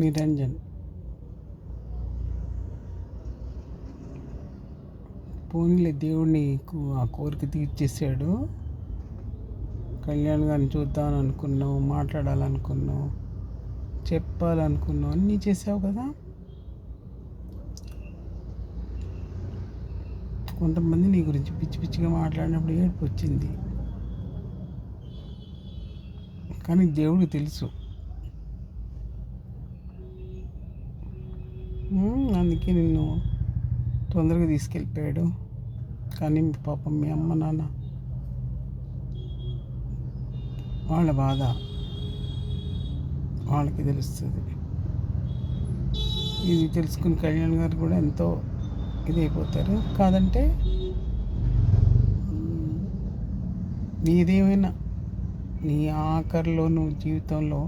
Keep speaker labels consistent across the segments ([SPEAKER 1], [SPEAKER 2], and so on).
[SPEAKER 1] నిరంజన్. పోనీలే, దేవుడు నీకు ఆ కోరిక తీర్చేసాడు. కళ్యాణ్ గారిని చూద్దామని అనుకున్నావు, మాట్లాడాలనుకున్నావు, చెప్పాలనుకున్నావు, అన్నీ చేసావు కదా. కొంతమంది నీ గురించి పిచ్చి పిచ్చిగా మాట్లాడినప్పుడు ఏడుపు వచ్చింది, కానీ దేవుడికి తెలుసు. అందుకే నిన్ను తొందరగా తీసుకెళ్ళిపోయాడు. కానీ పాపం మీ అమ్మ నాన్న వాళ్ళ బాధ వాళ్ళకి తెలుస్తుంది. ఇది తెలుసుకుని కళ్యాణ్ గారు కూడా ఎంతో ఇదైపోతారు. కాదంటే నీదేమైనా నీ ఆఖరిలో నువ్వు జీవితంలో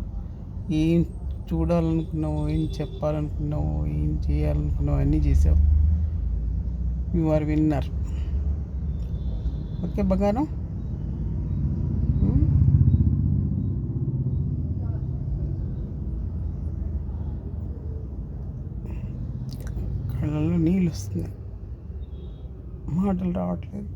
[SPEAKER 1] ఏం చూడాలనుకున్నావు, ఏం చెప్పాలనుకున్నావు, ఏం చేయాలనుకున్నావు అన్నీ చేసావు. You are winner. ఓకే బంగారం. కళ్ళల్లో నీళ్ళు వస్తున్నాయి, మాటలు రావట్లేదు.